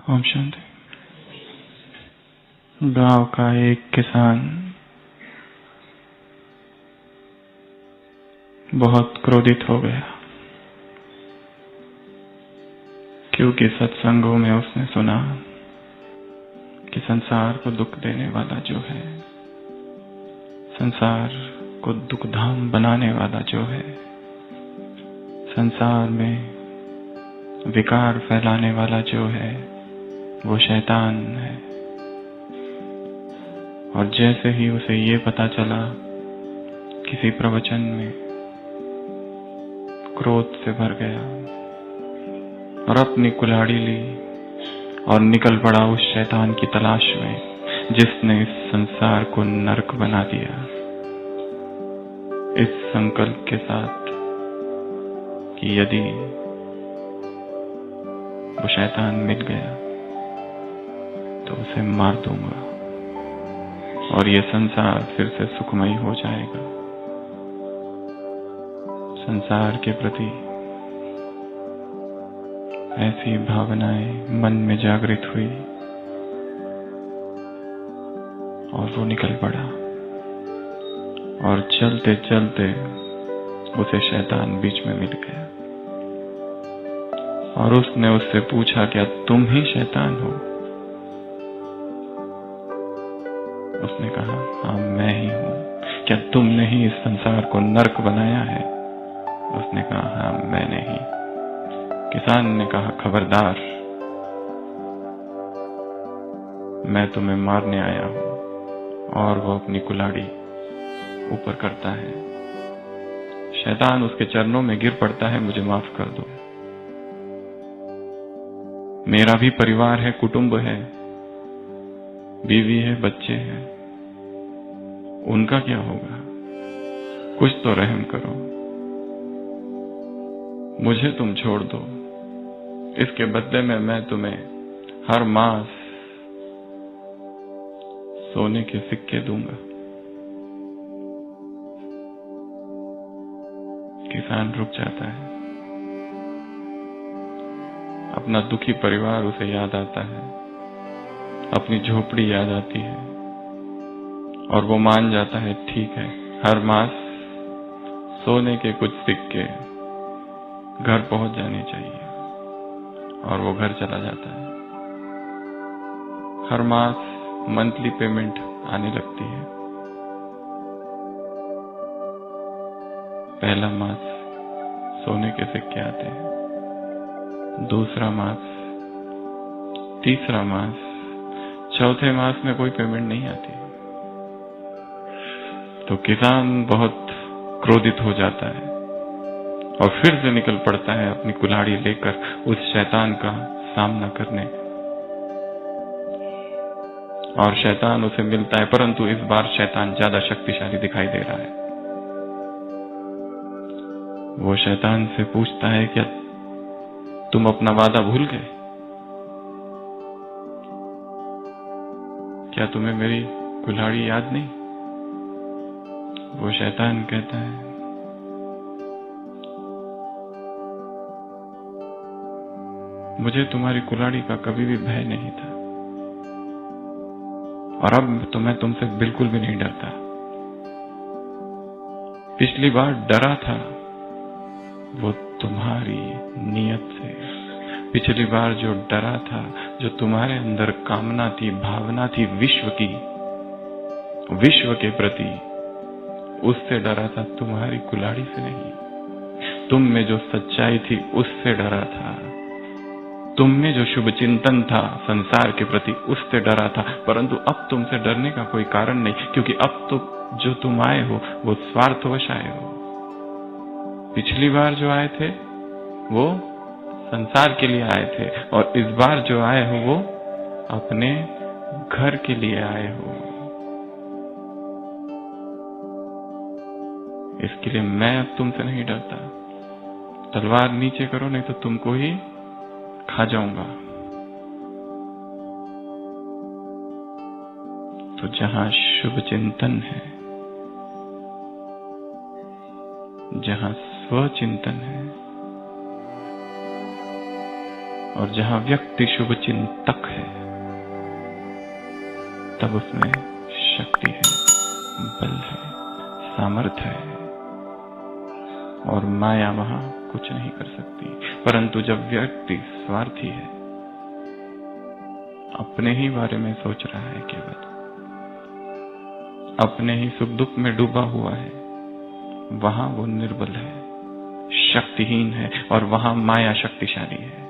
ओम शांति। गांव का एक किसान बहुत क्रोधित हो गया क्योंकि सत्संगों में उसने सुना कि संसार को दुख देने वाला जो है, संसार को दुखधाम बनाने वाला जो है, संसार में विकार फैलाने वाला जो है, वो शैतान है। और जैसे ही उसे ये पता चला, किसी प्रवचन में क्रोध से भर गया और अपनी कुल्हाड़ी ली और निकल पड़ा उस शैतान की तलाश में जिसने इस संसार को नरक बना दिया, इस संकल्प के साथ कि यदि वो शैतान मिल गया तो उसे मार दूंगा और ये संसार फिर से सुखमय हो जाएगा। संसार के प्रति ऐसी भावनाएं मन में जागृत हुई और वो निकल पड़ा और चलते चलते उसे शैतान बीच में मिल गया और उसने उससे पूछा, क्या तुम ही शैतान हो? उसने कहा, हाँ मैं ही हूं। क्या तुमने ही इस संसार को नरक बनाया है? उसने कहा, हाँ मैंने ही। किसान ने कहा, खबरदार, मैं तुम्हें मारने आया हूं। और वो अपनी कुल्हाड़ी ऊपर करता है। शैतान उसके चरणों में गिर पड़ता है, मुझे माफ कर दो, मेरा भी परिवार है, कुटुंब है, बीवी है, बच्चे हैं, उनका क्या होगा? कुछ तो रहम करो, मुझे तुम छोड़ दो। इसके बदले में मैं तुम्हें हर मास सोने के सिक्के दूंगा। किसान रुक जाता है। अपना दुखी परिवार उसे याद आता है, अपनी झोपड़ी याद आती है और वो मान जाता है, ठीक है, हर मास सोने के कुछ सिक्के घर पहुंच जाने चाहिए। और वो घर चला जाता है। हर मास मंथली पेमेंट आने लगती है। पहला मास सोने के सिक्के आते हैं, दूसरा मास, तीसरा मास, चौथे मास में कोई पेमेंट नहीं आती। तो किसान बहुत क्रोधित हो जाता है और फिर से निकल पड़ता है अपनी कुल्हाड़ी लेकर उस शैतान का सामना करने। और शैतान उसे मिलता है, परंतु इस बार शैतान ज्यादा शक्तिशाली दिखाई दे रहा है। वो शैतान से पूछता है, क्या तुम अपना वादा भूल गए? क्या तुम्हें मेरी कुल्हाड़ी याद नहीं? वो शैतान कहता है, मुझे तुम्हारी कुल्हाड़ी का कभी भी भय नहीं था और अब तो मैं तुमसे बिल्कुल भी नहीं डरता। पिछली बार डरा था वो तुम्हारी नीयत से। पिछली बार जो डरा था, जो तुम्हारे अंदर कामना थी, भावना थी विश्व की, विश्व के प्रति, उससे डरा था, तुम्हारी कुल्हाड़ी से नहीं। तुम में जो सच्चाई थी उससे डरा था। तुम में जो शुभ चिंतन था संसार के प्रति उससे डरा था। परंतु अब तुमसे डरने का कोई कारण नहीं, क्योंकि अब तो जो तुम आए हो वो स्वार्थवश आए हो। पिछली बार जो आए थे वो संसार के लिए आए थे और इस बार जो आए हो वो अपने घर के लिए आए हो। इसके लिए मैं अब तुमसे नहीं डरता। तलवार नीचे करो, नहीं तो तुमको ही खा जाऊंगा। तो जहां शुभ चिंतन है, जहां स्वचिंतन है, और जहां व्यक्ति शुभ चिंतक है, तब उसमें शक्ति है, बल है, सामर्थ्य है, और माया वहां कुछ नहीं कर सकती। परंतु जब व्यक्ति स्वार्थी है, अपने ही बारे में सोच रहा है, केवल अपने ही सुख दुख में डूबा हुआ है, वहां वो निर्बल है, शक्तिहीन है, और वहां माया शक्तिशाली है।